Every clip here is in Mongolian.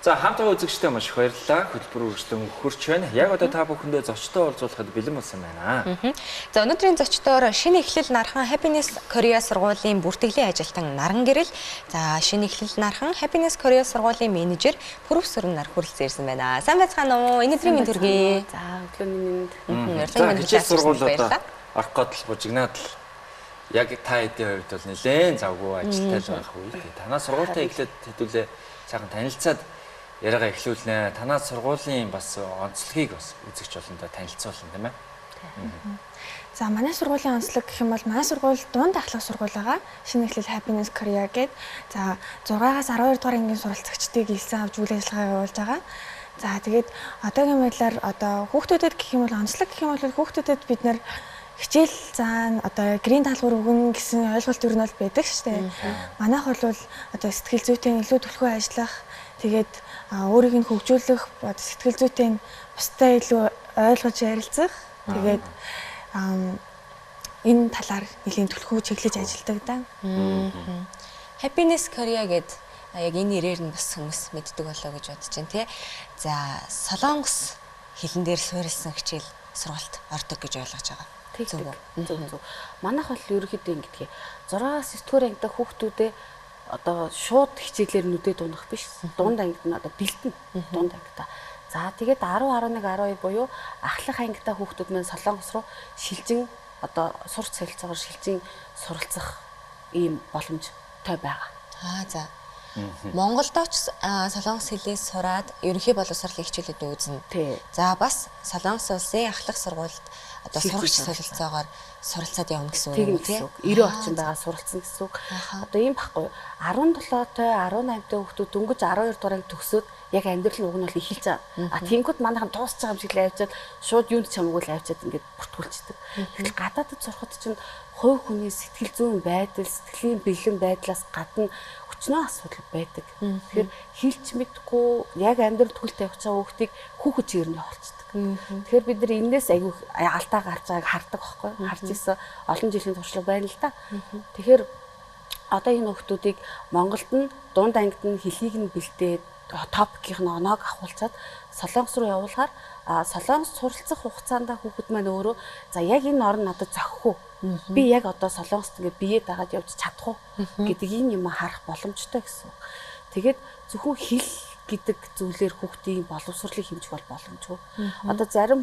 За хамтаа үзэгчтэй маш их баярлалаа. Хөтөлбөр үргэлжлэн хурж байна. Яг одоо та бүхэндээ зочдтой уулзуулахад бэлэн болсон байна. За өнөөдрийн зочдоор шинэ эхлэл нархан Happiness Korea сургуулийн бүртгэлийн ажилтан Наран Гэрэл, за шинэ эхлэл нархан Happiness Korea сургуулийн менежер Пүрвсүрэн нар хүрэлцэн ирсэн байна. Сайн байцгаана уу? Энэ өдрийн мэнд хүргэе. За өглөөний мэнд. За хичээл сургуулиудаа орох гэдэл бужигнаад л яг та хэдийн хувьд бол нэлээд завгүй ажилтай л байх үе. Танаа сургуультай эхлээд хэдүүлээ сайхан танилцаад яриагаа эхлүүлнэ. Танаа сургуулийн бас онцлогийг бас үзэгч олондоо танилцуулна тийм ээ. За манай сургуулийн онцлог гэх юм бол манай сургууль дунд ахлах сургууль байгаа. Шинэ эхлэл Happiness Korea гэдэг. За 6-аас 12 дугаар ангийн суралцагчдыг илсэн авч үйл ажиллагаа явуулж байгаа. За тэгээд одоогийн байдлаар одоо хүүхдүүдэд гэх юм бол онцлог гэх юм бол хүүхдүүдэд бид нэр хичээл заан одоо гэрийн даалгавар өгнө гэсэн ойлголт юу нь бол байдаг шүү дээ. Манайх бол одоо сэтгэл зүйтэй илүү түлхүү ажиллах, тэгээд өөрийг нь хөгжүүлэх, сэтгэл зүйтэй бусдаа илүү ойлгож ярилцах, тэгээд энэ талаар нэлийн түлхүү чиглэж ажилладаг да. Happiness Korea гэдэг яг энэ нэрээр нь бас хүмүүс мэддэг болоо гэж бодож байна тий. За Солонгос хэлэн дээр суурилсан хичээл сургалт ордог гэж ойлгож байгаа. Зөв. Манайх бол ерөөхдөө ингэдэг. 6-аас 9-р ангид хүүхдүүдээ одоо шууд хичээлээр нүдээ дундах биш. Дунд ангид нь одоо бэлтэн дунд ангидаа. За тэгээд 10, 11, 12 буюу ахлах ангидаа хүүхдүүд маань Солонгос руу шилжин одоо сурч солилцоогоор шилжин суралцах ийм боломжтой байгаа. За. Монголдо ч Солонгос хэлийг сураад ерөнхий боловсролын хичээлүүд үүснэ. За бас Солонгос улсын ахлах сургуульд одоо сурагч солилцоогоор суралцаад явна гэсэн үг тийм. 90 орчим байгаа суралцсан гэсэн үг. Одоо ийм баггүй 17-той 18-тай хүүхдүүд дөнгөж 12 дугаарыг төгсөөд яг амьдрал нь уг нь бол эхэлж байгаа. Тэнгүүд манайхан дуусч байгаа юм шиг л авчиад шууд юунд ч хамаагүй л авчиад ингээд бүртгүүлчихдэг. Тэгэхээр гадаадд сурахад чинь хувь хүний сэтгэл зүйн байдал, сэтгэлийн бэлэн байдлаас гадна өчнөө асуудал байдаг. Тэгэхээр хэлж мэдгүй яг амьдрал төгөлтэй явж байгаа хүүхдийг хүүхэд чигээр нь явуулчихдаг. Тэгэхээр бид нар энэс аягүй алдаа гарч байгааг хардаг байхгүй юу? Харж ирсэн олон жилийн туршлага байна л да. Тэгэхээр одоо энэ хүүхдүүдийг Монголд нь дунд ангид нь хэлхийг нь бэлдээд топикийн оноог авахулцаад Солонгос руу явуулахаар Солонгос суралцах хугацаанд хүүхэд маань өөрөө за яг энэ орн надад зохих уу? Би яг одоо Солонгост ингээд биеэд дагаад явж чадах уу гэдэг ийм юм харах боломжтой гэсэн. Тэгээд зөвхөн хэл гэдэг зүйлээр хүүхдийн боловсролыг хэмжих бол боломжгүй. Одоо зарим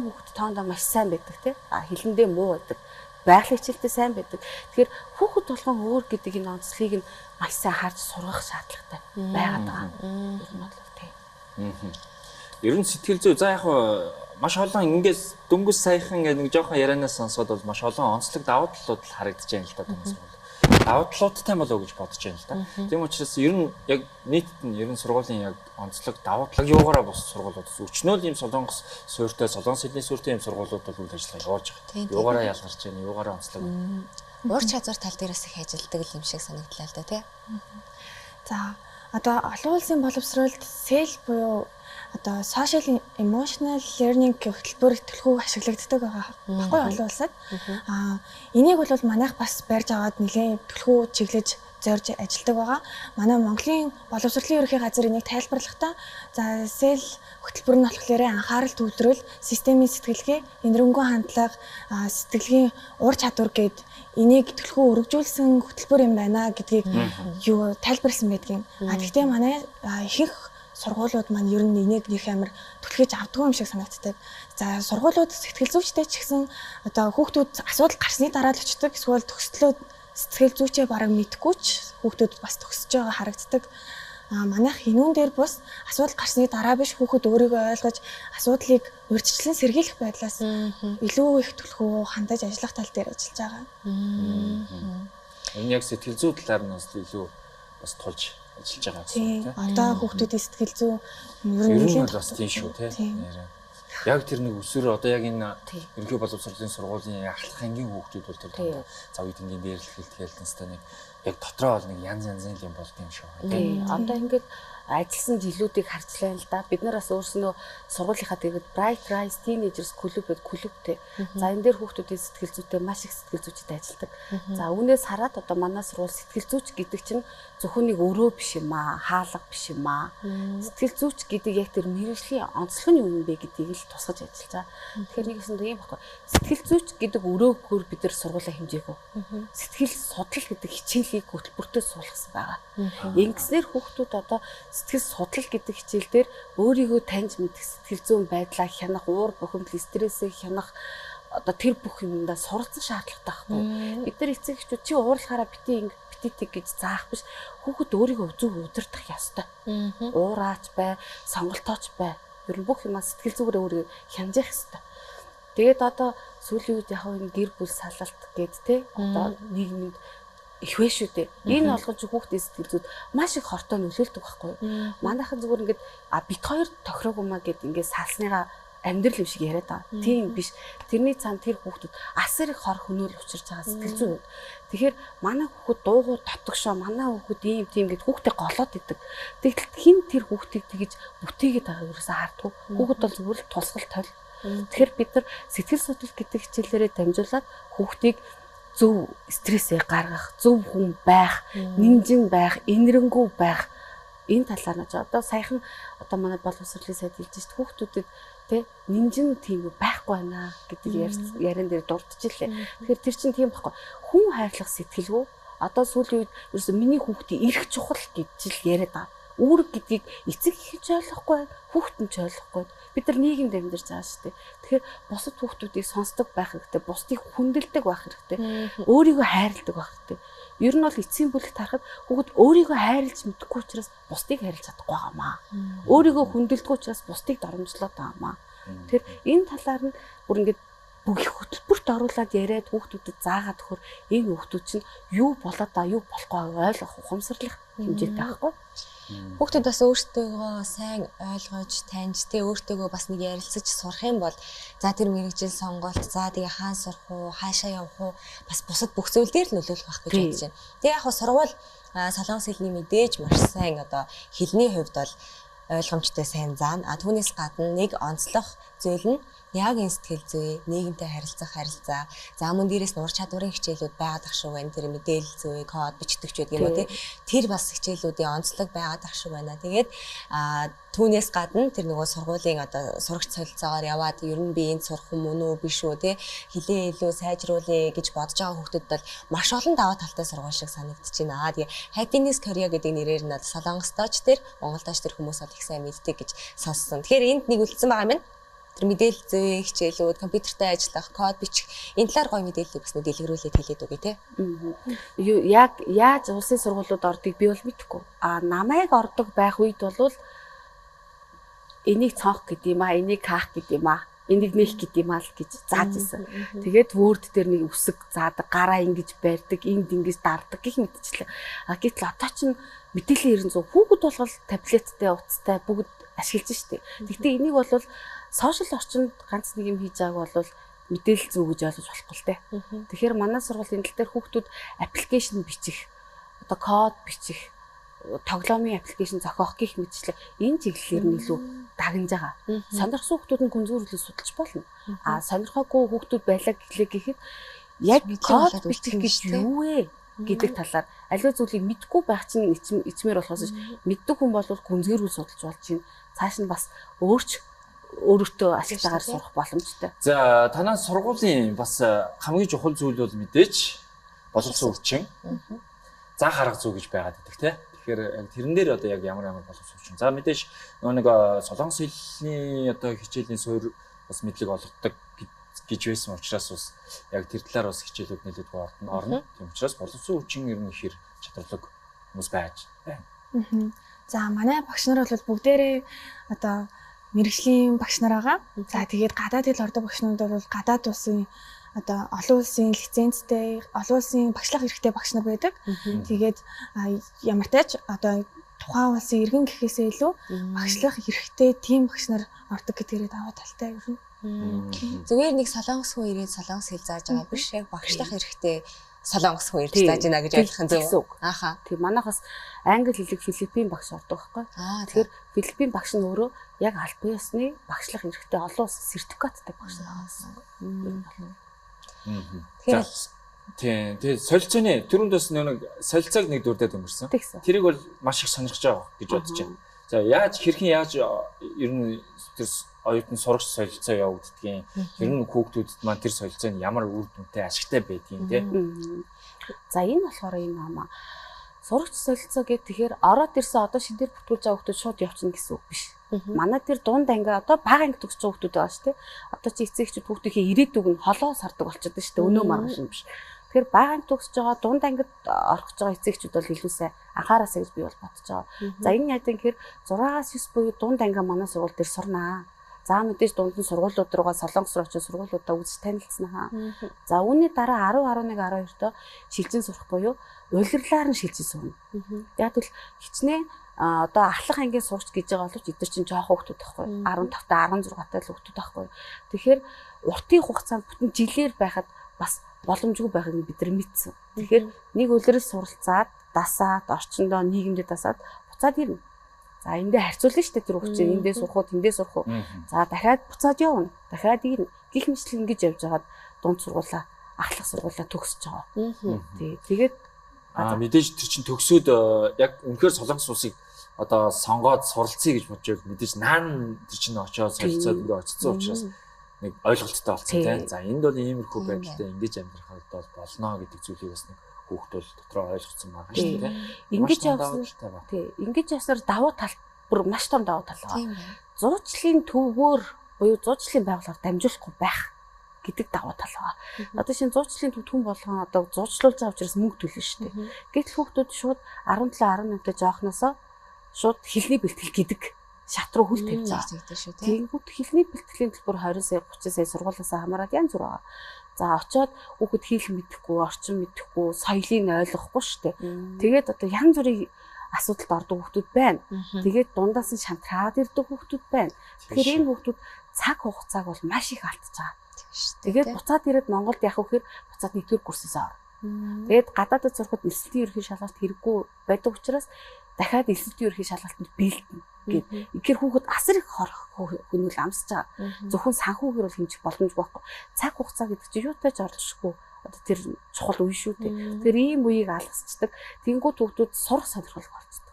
хүүхэд тоондоо маш сайн байдаг тийм. Хэлэндээ муу байдаг. Байгалийн хичээлтэй сайн байдаг. Тэгэхээр хүүхэд болгон өөр гэдэг энэ онцлогийг нь маш сайн харж сургах шаардлагатай байгаад байгаа. Ер нь бол тийм. Ер нь сэтгэл зүй за яг маш олон ингээс дөнгөс саяхан гэдэг нэг жоохон ярианаас сонсоод бол маш олон онцлог давуу талууд л харагдаж байна л да хүмүүс бол. Давуу талуудтай болоо гэж бодож байна л да. Тийм учраас ер нь яг нийтэд нь ер нь сургуулийн яг онцлог давуу тал юугаараа бус сургуулиудаас өчнөө л ийм Солонгос суурьтай Солонгос хэлний суурьтай ийм сургуулиуд бол үйл ажиллагаа явуулж байгаа. Юугаараа ялгарч байна, юугаараа онцлог. Ур чадвар тал дээрээс их ажилдаг юм шиг санагдлаа л да тий. За одоо олон улсын боловсролд SEL буюу одоо social emotional learning гэх хөтөлбөр төлхөө ашиглагддаг байгаа баггүй олон улсад. Энийг бол манайх бас барьж аваад нэлээд төлхөө чиглэж зорж ажилладаг байгаа. Манай Монголын боловсролын ерөнхий газар энийг тайлбарлахдаа за SEL хөтөлбөр нь болохоор анхаарал төвлөрөл, системийн сэтгэлгээ, энэрэнгүй хандлага, сэтгэлгийн ур чадвар гэд энийг төлхөө өргөжүүлсэн хөтөлбөр юм байна гэдгийг юу тайлбарласан байдгийн. Гэхдээ манай ихэнх сургуулиуд маань ер нь энийг нэг амар түлхэж авдаг юм шиг санагддаг. За сургуулиуд сэтгэл зүйчтэй ч гэсэн одоо хүүхдүүд асуудал гарсны дараа л очдог. Эсвэл төгслөө сэтгэл зүйчээ бараг мэдгүй ч хүүхдүүд бас төгсөж байгаа харагддаг. Манайх энүүн дээр бас асуудал гарсны дараа биш хүүхэд өөрийгөө ойлгож асуудлыг урьдчилан сэргийлэх байдлаас илүү их түлхүү хандаж ажиллах тал дээр ажиллаж байгаа. Энэ яг сэтгэл зүй талаар нь бас илүү бас тулж ажиллаж байгаа гэсэн үг тийм. Одоо хүүхдүүдийн сэтгэл зүй ер нь бас тийм шүү тийм. Яг тэр нэг өсвөр одоо яг энэ ерөнхий боловсролын сургуулийн ахлах ангийн хүүхдүүд бол тэр завь тэнгийн дээрлэхэлт хэлтэнстэй нэг яг дотроо бол нэг янз янзын юм болд юм шүү. Одоо ингээд ажилласан жилүүдийг харжлаа л да. Бид нар бас өөрснөө сургуулийнхаа тэгээд Bright Rise Teenagers клуб гэдэг клубтэй. За энэ дээр хүүхдүүдийн сэтгэл зүйтэй маш их сэтгэл зүйчтэй ажилладаг. За үүнээс хараад одоо манай сургууль сэтгэл зүйч гэдэг чинь зөвхөн нэг өрөө биш юм аа, хаалга биш юм аа. Сэтгэл зүйч гэдэг яг тэр мэргэжлийн онцлог нь юу юм бэ гэдгийг л тусгаж ажиллаж байгаа. Тэгэхээр нэгсэнд ийм баггүй. Сэтгэл зүйч гэдэг өрөөгөөр бид нар сургуулаа хэмжээгөө. Сэтгэл судлал гэдэг хичээлийг хөтөлбөртөө суулгасан байгаа. Ингэснээр хүүхдүүд одоо сэтгэл судлал гэдэг хичээл дээр өөрийгөө таньж мэдэх сэтгэл зүйн байдлаа хянах, уур бухимдал, стрессээ хянах одоо тэр бүх юмдаа суралцсан шаардлагатай байхгүй. Бид нар эцэг эхчүүд чи уурлахаараа битий гэж заах биш. Хүүхэд өөрийгөө зөв удирдах ёстой. Уураач бай, сонголтооч бай. Ер нь бүх юмаа сэтгэл зүгээрээ өөрийгөө хянжих ёстой. Тэгээд одоо сүүлийн үед яг энэ гэр бүл салалт гээд те одоо нийгэмд их вэ шүү дээ. Энэ болгож хүүхдийн сэтгэл зүйд маш их хортой нөлөөлдөг байхгүй юу? Манайхан зүгээр ингээд бит хоёр тохироогүй гэд ингээд салсныгаа амьдрал юм шиг яриад байгаа. Тийм биш. Тэрний цаана тэр хүүхдүүд асар их хор хөнөөл учирч байгаа сэтгэл зүйн. Тэгэхээр манай хүүхд дуугуур дотгошоо манай хүүхд ийм тийм гэд хүүхдээ голоод идэг. Тэгтэл хин тэр хүүхдийг тэгж бүтээгээд байгаа юусаа хардггүй. Хүүхд бол зүгээр л тулсгал тойл. Тэгэхээр бид нар сэтгэл судлал гэдэг хичээлээрээ дамжуулаад хүүхдийг зөв стрессээ гаргах, зөв хүн байх, нэмжин байх, инэрэнгүү байх энэ талаар нь одоо саяхан одоо манай боловсролын сайд хэлж шít хүүхдүүдэд тэ нэмжин тийм байхгүй байна гэдэг яран дээр дурдчихлээ. Тэгэхээр тэр чинь тийм байхгүй. Хүн хайрлах сэтгэлгүй одоо сүүлийн үед ерөөсө миний хүүхдийн эрх чухал гэж л яриад байгаа. Үүрэг гэдгийг эцэг их ч ойлгохгүй байна, хүүхэд нь ч ойлгохгүй байна. Бид нар нийгэмд амьдарч байгаа шүү дээ. Тэгэхээр бусад хүүхдүүдийг сонсдог байх хэрэгтэй, бусдыг хүндэлдэг байх хэрэгтэй, өөрийгөө хайрладаг байх хэрэгтэй. Ер нь бол эцсийн бүлэгт харахад хүүхэд өөрийгөө хайрлаж мэдхгүй учраас бусдыг хайрлаж чадахгүй байгаамаа. Өөрийгөө хүндэлдэггүй учраас бусдыг доромжлоод байгаамаа. Тэгэхээр энэ талаар нь бүр ингээд бүх хөтөлбөрт оруулаад яриад хүүхдүүдэд заагаад өгөхөр энэ хүүхдүүд чинь юу болоод байгаа, юу болохгүй ойлгох, ухамсарлах хэмжээтэй байхгүй. Хүүхдүүд бас өөртөө сайн ойлгож, таньж, тэ өөртөө бас нэг ярилцаж сурах юм бол за тэр мэрэгжил сонголт, за тэгээ хаан сурах уу, хаашаа явах уу, бас бусад бүх зүйл дээр л нөлөөлөх байх гэж бодож байна. Тэгээ яг хөө сургууль солонгос хэлний мэдээж маш сайн одоо хэлний хувьд бол ойлгомжтой сайн заана. Түүнээс гадна нэг онцлог зүйл нь яг энэ сэтгэл зүй, нийгэмтэй харилцаа. За мөн дээрээс нур чадварын хичээлүүд байгаад ах шүү байна. Тэр мэдээлэл зүй, код бичдэг ч гэдэг юм уу тий. Тэр бас хичээлүүдийн онцлог байгаад ах шүү байна. Тэгээд түүнээс гадна тэр нөгөө сургуулийн одоо сурагч солилцоогоор яваад ер нь би энд сурах юм уу биш үү тий. Хилээ илүү сайжруулъя гэж бодож байгаа хүүхдүүд бол маш олон даваа талтай сургууль шиг санагдаж байна. Тэгээ Happiness Korea гэдэг нэрээр нь солонгостооч тэр Монголдооч тэр хүмүүс бол их сайн мэддэг гэж сонссон. Тэгэхээр энд нэг үлдсэн байгаа юм байна. Тэр мэдээлэл зүй хичээлүүд, компьютертэй ажиллах, код бичих энэ талаар гоё мэдээллийг бас нэг дэлгэрүүлээд хэлээд өгье те. Яг яаж улсын сургуулиуд ордгийг би бол мэдэхгүй. Намайг ордог байх үед бол энийг цонх гэдэг юм аа, энийг хаах гэдэг юм аа, энийг нээх гэдэг юм аа л гэж зааж исэн. Тэгээд Word дээр нэг үсэг заадаг, гараа ингэж барьдаг, энд ингэж дардаг гэх мэтчлээ. Гэтэл одоо ч мэдээллийн 900 хүүхэд болгол таблеттай, утастай бүгд ашиглаж штеп. Гэхдээ энийг бол сошиал орчинд ганц нэг юм хийж байгааг бол мэдээлэл зүү гэж ойлгож болохгүй л дээ. Тэгэхээр манай сургуулийн тал дээр хүүхдүүд аппликейшн бичих, одоо код бичих, тоглоомын аппликейшн зохиох гэх мэтчлээ энэ чиглэлээр нь илүү дагнаж байгаа. Сонирхсан хүүхдүүд нь гүнзгийрлээ судалж болно. Сонирхоогүй хүүхдүүд байлаа гэхэд яг код бичих гэж юу вэ гэдэг талаар аливаа зүйлийг мэдгүй байх чинь ичмээр болохоос мэддэг хүн бол гүнзгийрүүл судалж болж чинь цааш нь бас өөртөө ашигтайгаар сурах боломжтой. За танаа сургуулийн бас хамгийн чухал зүйл бол мэдээж боловсон хүчин. Зан харах зүй гэж байгаад байдаг тийм. Тэгэхээр яг тэрэн дээр одоо яг ямар боловсон хүчин. За мэдээж нэг солонгос хэлний одоо хичээлийн суурь бас мэдлэг олгодог гэж байсан учраас бас яг тэр талаар бас хичээлүүд нэлээд орно. Тийм учраас боловсон хүчин ер нь ихэр чадварлаг хүмүүс байж байна. За манай багш нар бол бүгдээрээ одоо мэрэгжлийн багш нар байгаа. За тэгээд гадаад хэл ордог багшнууд бол гадаад улсын одоо олон улсын лицензтэй, олон улсын багшлах хэрэгтэй багш нар байдаг. Тэгээд ямар тач одоо тухайн улсын иргэн гэхээсээ илүү багшлах хэрэгтэй тийм багш нар ордог гэдгээрээ даваа талтай ер нь. Зүгээр нэг солонгос хүн ирээд солонгос хэл зааж байгаа биш яг багшлах хэрэгтэй солонгос хүн ирж зааж байна гэж ойлгох нь зөв. Ааха. Тэгээ манайхаас англи хэлийг Филиппин багш ордог байхгүй. Тэгэхээр Филиппин багш нь өөрөө яг аль биесны багшлах эрхтэй олон улсын сертификаттай багш байсан. Тэгээ солилцооны түрүүндээс нэг солилцоог нэг дүрдээд өнгөрсөн. Тэрийг бол маш их сонирхож байгаа гэж бодож байна. За хэрхэн яаж ер нь тэр оюутан сурагч солилцоо явагддгийг, ер нь хүүхдүүдэд маань тэр солилцоо нь ямар үр дүнтэй ашигтай байдгийг тий. За энэ болохоор юм аамаа. Сурагч солилцоо гэдэг тэгэхээр ороод ирсэн одоо шинээр бүртгүүлж байгаа хүүхдүүд шууд явчихна гэсэн үг биш. Манай тэр дунд анги одоо бага анги төгсөж байгаа хүүхдүүд байгаа шүү дээ. Одоо чи эцэгчүүд хүүхдийнхээ ирээдүг нь холоо сардаг болчиход шүү дээ. Өнөө маргааш юм биш. Тэгэхээр бага анги төгсөж байгаа дунд ангид орох гэж байгаа эцэгчүүд бол илүү сайн анхаараасаа гэж би бол бодож байгаа. За энэ яадаг гэхээр 6-аас 9 буюу дунд анги манай сургууль дээр сурнаа. За мэдээж дунд нь сургуулиуд руугаа солонгос руу очиж сургуулиудаа үзэж танилцсанаа. За үүний дараа 10, 11, 12 доо шилжин сурах буюу улирлаар нь шилжин сурна. Яг л хичнээн одоо ахлах ангийн сурагч гэж байгаа боловч эдгээр чинь жоох хүүхдүүд байхгүй. 15-та 16-тай л хүүхдүүд байхгүй. Тэгэхээр уртын хугацаанд бүтэн жилээр байхад бас боломжгүй байхыг бид нар мэдсэн. Тэгэхээр нэг улирал суралцаад, дасаад, орчиндөө нийгэмдээ дасаад буцаад ирнэ. За эндээ харьцуулна шүү дээ тэр хүүхд чинь эндээ сурах уу, тэндээ сурах уу. За дахиад буцаад явна. Дахиад ирнэ. Гэх мэтлэн ингэж явж хагаад дунд сургуулаа, ахлах сургуулаа төгсөж байгаа. Тэгээд мэдээж тэр чинь төгсөөд яг үнэхээр солонгос улсыг одоо сонгоод суралцъя гэж бодож мэдээж наан тэр чинь очоод солилцоод ингээ очсон учраас нэг ойлголттой болсон тийм. За энд бол иймэрхүү байдалтай ингэж амьдрахад бол болно гэдэг зүйлийг бас нэг хүүхд бол дотроо ойлгоцсон байгаа шүү дээ. Ингэж явсан тийм. Ингэж явсаар давуу тал бүр маш том давуу тал байгаа. Зуучлалын төвөөр буюу зуучлалын байгууллагаар дамжуулахгүй байх гэдэг давуу тал байгаа. Одоо шинэ зуучлалын төв хүн болгоно одоо зуучлуулж байгаа учраас мөнгө төлнө шүү дээ. Гэтэл хүүхдүүд шууд 17, 18-тай жоохносоо шууд хэлний бэлтгэл гэдэг шат руу хүл тавьж байгаа. Тэгэнгүүт хэлний бэлтгэлийн төлбөр 20 сая, 30 сая сургуулиасаа хамаарат янз бүр байгаа. За очоод хүүхэд хэл мэдэхгүй, орчин мэдэхгүй, соёлыг ойлгохгүй шүү дээ. Тэгээд одоо янз бүрийн асуудалд ордог хүүхдүүд байна. Тэгээд дундаас нь шантраад ирдэг хүүхдүүд байна. Тэгэхээр энэ хүүхдүүд цаг хугацааг бол маш их алдчихж байгаа. Тэгээд буцаад ирээд Монголд явах гэхээр буцаад 1-р курсээс орно. Тэгээд гадаадд сурахад элсэлтийн ерөнхий шалгалт хэрэггүй байдаг учраас дахиад элсэлтийн ерөнхий шалгалтанд бэлдэнэ. Тэгэхээр хүүхэд асар их хорох хүн үл амсаж байгаа. Зөвхөн санхүүгээр бол хэмжих боломжгүй байхгүй. Цаг хугацаа гэдэг чинь юутай ч орчихгүй. Одоо тэр чухал үе шүү дээ. Тэр ийм үеийг алгасчдаг. Тэнгүүд хүүхдүүд сурах сонирхол болцдог.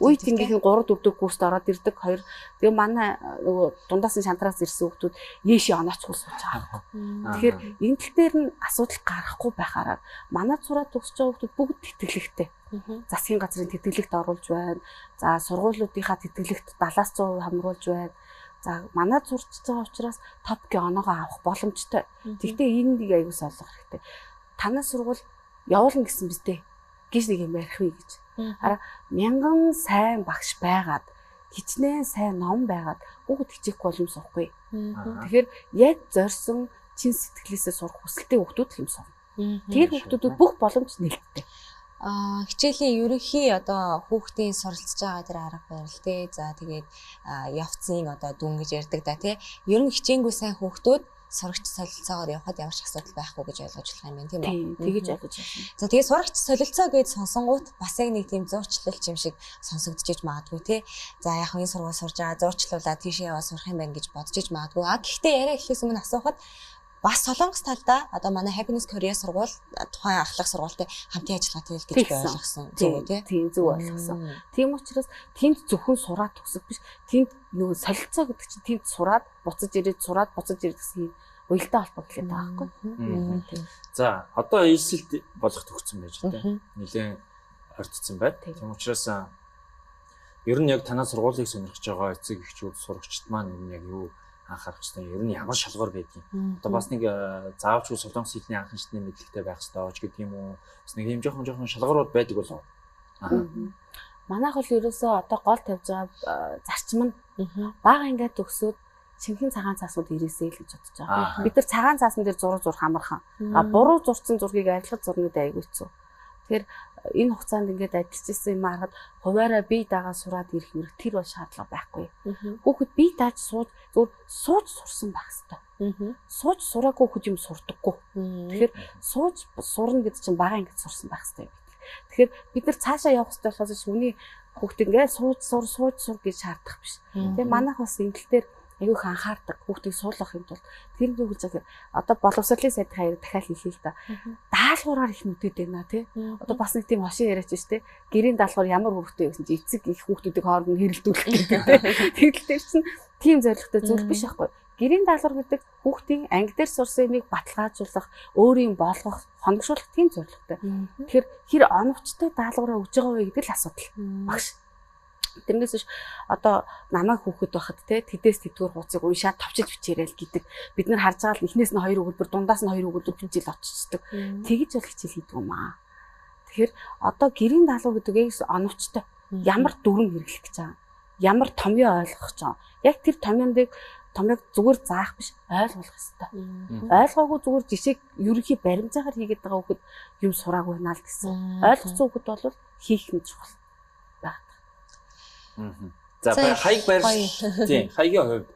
Үе тэнгийнхэн 3-4 курст ороод ирдэг 2. Тэгээ манай нөгөө дундаас нь шантраас ирсэн хүүхдүүд ээшээ онооч хул сууж байгаа. Тэгэхээр энэ тал дээр нь асуудал гарахгүй байхаараа манай сураад төгсөж байгаа хүүхдүүд бүгд тэтгэлэгтэй. Засгийн газрын тэтгэлэгт оруулж байна. За сургуулиудынхаа тэтгэлэгт 70-100% хамруулж байна. За манай сурч байгаа учраас топгийн оноогоо авах боломжтой. Гэхдээ энэ нэг аягүй солих хэрэгтэй. Танай сургууль явуулна гэсэн биз дээ. Гэж нэг юм ярих вэ гэж. Хараа 1000 сайн багш байгаад хичнээн сайн ном байгаад бүгд хичээхгүй бол юм сурахгүй. Тэгэхээр яг зорьсон чин сэтгэлээсээ сурах хүсэлтэй хүүхдүүд юм сурна. Тэр хүүхдүүд бүх боломж нээлттэй. Хичээлийн ерөнхий одоо хүүхдийн суралцж байгаа тэр арга барил тий. За тэгээд явцын одоо дүн гэж ярьдаг да тий. Ер нь хичээнгүй сайн хүүхдүүд сурагч солилцоогоор явхад ямар ч асуудал байхгүй гэж ойлгож болох юм байна тийм үү? Тэгэж ойлгож байна. За тэгээд сурагч солилцоо гэж сонсонгууд бас яг нэг тийм зурчлал юм шиг сонсогдож магадгүй тий. За яг энэ сургууль сурж байгаа зурчлуулаад тийшээ яваа сурах юм байна гэж бодож магадгүй. Гэхдээ яриа эхлээс өмнө асуухад бас Солонгос талдаа одоо манай Happiness Korea сургууль тухайн ахлах сургуультай хамтын ажиллагаатай гэж би ойлгосон. Зөв үү тий? Тийм зөв ойлгосон. Тийм учраас тэнд зөвхөн сураад төгсөх биш. Тэнд нөгөө солилцоо гэдэг чинь тэнд сураад буцаж ирээд гэсэн уялдаа холбоо гэлээд байгаа байхгүй. За одоо эсэлт болох төгссөн байж тээ. Нилээн ойртсон байна. Тийм учраас ер нь яг танаа сургуулийг сонирхож байгаа эцэг эхчүүд сурагчид маань яг юу анхаарах хэрэгтэй. Ер нь ямар шалгуур байдгийг. Одоо бас нэг заавчгүй солонгос хэлний анхан шатны мэдлэгтэй байх хэрэгтэй ч гэдэг юм уу. Бас нэг юм жоохон шалгуурууд байдаг болов. Манайх бол ерөөсөө одоо гол тавьж байгаа зарчим нь бага ингээд төгсөөд шинхэн цагаан цаасууд ирээсэй л гэж бодож байгаа. Бид нар цагаан цаасан дээр зураг зурх амархан. Буруу зурсан зургийг арилгаж зурна гэдэг айгүй хэцүү. Тэгэхээр энэ хугацаанд ингээд ажиллаж исэн юм харахад хуваараа бие дагаа сураад ирэх мөрөг тэр бол шаардлага байхгүй. Хүүхэд бие дааж зүгээр сууж сурсан байх хэрэгтэй. Сууж сураагүй хүүхэд юм сурдаггүй. Тэгэхээр сууж сурна гэдэг чинь бага ингээд сурсан байх хэрэгтэй. Тэгэхээр бид нар цаашаа явах хэрэгтэй болохоос үүний хүүхэд ингээд сууж сур гэж шаардах биш. Тэгээ манайх бас эмгэл дээр аюух анхаардаг хүүхдийг суулгах юм бол тэр нь юу гэж одоо боловсролын сайд хаяр дахиад хэлье л да. Даалгавраар их нүдэд байна тий. Одоо бас нэг тийм хошин яриач ш тий. Гэрийн даалгавар ямар хүүхдтэй гэсэн чи эцэг их хүүхдүүдийг хооронд нь хэрэлдүүлэх гэдэг тий. Тэгэл тэр чинь тийм зорилготой зүйл биш байхгүй. Гэрийн даалгавар гэдэг хүүхдийн анги дээр сурсан юмыг баталгаажуулах, өөрийн болгох, хоногшуулах тийм зорилготой. Тэгэхээр хэр оновчтой даалгавраа өгж байгаа вэ гэдэг л асуудал. Багш. Тэрнээс биш одоо намайг хүүхэд байхад те тэдээс тэдгээр хуудсыг уншаад товчилж бичээрэй л гэдэг. Бид нар харж байгаа л эхнээс нь 2 өгүүлбэр, дундаас нь 2 өгүүлбэр бичил очицдаг. Тэгж бол хичээл хийдэг юм аа. Тэгэхээр одоо гэрийн даалгавар гэдэг нь оновчтой. Ямар дүрм хэрэглэх гэж байгаа. Ямар томьёо ойлгох гэж байгаа. Яг тэр томьёог зүгээр заах биш, ойлгох хэрэгтэй. Ойлгоогүй зүгээр жишээ ерөнхий баримжаагаар хийгээд байгаа хүүхэд юм сураагүй наа л гэсэн. Ойлгосон хүүхэд бол хийх нь чухал. За хаяг байрш тийм хаягийн хувьд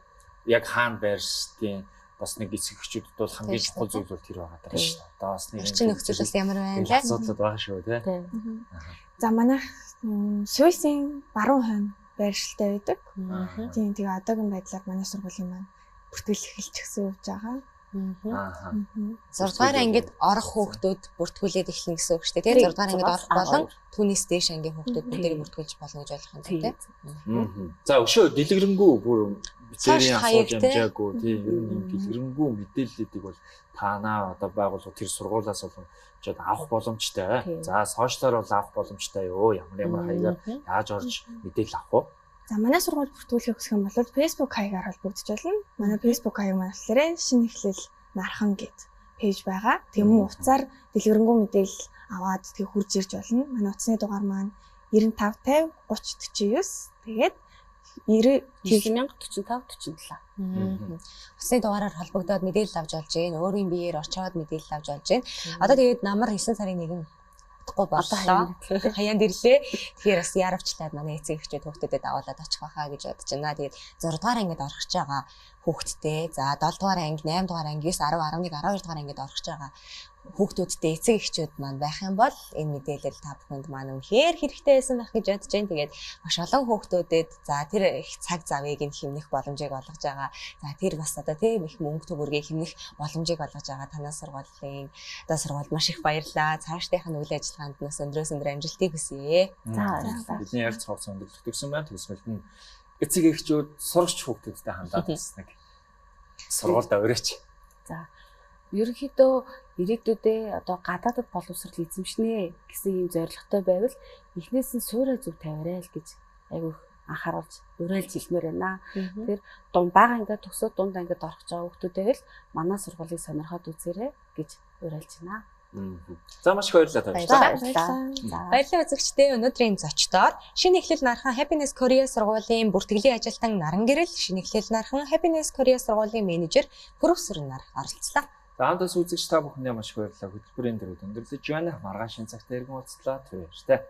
яг хаана байрш тийм бас нэг эцэг эхчүүдэд бол хамгийн чухал зүйл бол тэр байгаа даа шүү дээ. Одоо бас нэг орчин нөхцөл бас ямар байна лээ. асуудал байгаа шүү тий. За манайх Суйсийн баруун хойно байршилтай байдаг. Тийм тэгээ одоогийн байдлаар манай сургуулийн маань бүртгэл эхэлчихсэн явж байгаа. 6 дугаар ангид орох хүүхдүүд бүртгүүлээд эхлэх гэсэн үг шүү дээ. Тэгээ 6 дугаар ангид орох болон түүнээс дээш ангийн хүүхдүүд бүгдийг бүртгүүлж болно гэж ойлгох юм тийм. За өшөө дэлгэрэнгүй бүр бицэрийн асууж амжаагүй тийм ер нь дэлгэрэнгүй мэдээллүүдийг бол танаа одоо байгууллага тэр сургуулиас болоод авах боломжтой. За сошиалаар бол авах боломжтой юу? Ямар хаягаар яаж орж мэдээлэл авах вэ? За манай сургууль бүртгүүлэх гэсэн юм бол Facebook хаягаар холбогдож байна. Манай Facebook хаяг маань болохоор шинэ эхлэл нархан гэд пэйж байгаа. Тэгээ мөн утсаар дэлгэрэнгүй мэдээлэл аваад тэгээ хурж ирж болно. Манай утасны дугаар маань 9550 3049. Тэгээд 9004547. Усны дугаараар холбогдоод мэдээлэл авч олж гин. Өөрийн биеэр орчоод мэдээлэл авч олж гин. Одоо тэгээд намар 9 сарын 1 боллоо. Хаяанд ирлээ. Тэгэхээр бас яравчлаад манай эцэг эхчүүд хүүхдэдэд давуулаад очих байхаа гэж бодож байна. Тэгээд 6 дугаар ангид орох гэж байгаа хүүхдтэй. За 7 дугаар анги, 8 дугаар анги, 9, 10, 11, 12 дугаар ангид орох гэж байгаа хүүхдүүдтэй эцэг эхчүүд маань байх юм бол энэ мэдээлэл та бүхэнд маань үнэхээр хэрэгтэй байсан байх гэж бодож байна. Тэгээд маш олон хүүхдүүдэд за тэр их цаг завыг нь хэмнэх боломжийг олгож байгаа. За тэр бас одоо тийм их мөнгө төгрөгийг хэмнэх боломжийг олгож байгаа танай сургуулийн одоо сургуульд маш их баярлалаа. Цаашдынх нь үйл ажиллагаанд нас өндрөөс өндөр амжилтыг хүсье. За бидний ярилцах хугацаа өндөрлөгдсөн байна. Тэгсмэл нь эцэг эхчүүд сурагч хүүхдүүдтэй хандаад бас нэг сургуультай өрөөч. За ерөнхийдөө ирээдүйдээ одоо гадаадд боловсрол эзэмшнэ гэсэн ийм зорилготой байвал эхнээс нь суурай зүг тавиарай л гэж айгүй анхааруулж уриалж хэлмээр байна. Тэгэхээр бага ангид төгсөөд дунд ангид орох гэж байгаа хүүхдүүдээ л манай сургуулийг сонирхоод үзээрэй гэж уриалж байна. За маш их баярлалаа тавьчихлаа. Баярлалаа үзэгчдээ. Өнөөдрийн зочдоор шинэ эхлэл нархан Happiness Korea сургуулийн бүртгэлийн ажилтан Наран Гэрэл, шинэ эхлэл нархан Happiness Korea сургуулийн менежер Профессор нар оролцлоо. За хамтдаа үзэгч та бүхэндээ маш их баярлалаа. Хөтөлбөрийн дөрөв өндөрлөж байна. Маргааш шинэ цагт иргэн уулзлаа. Түр баяртай.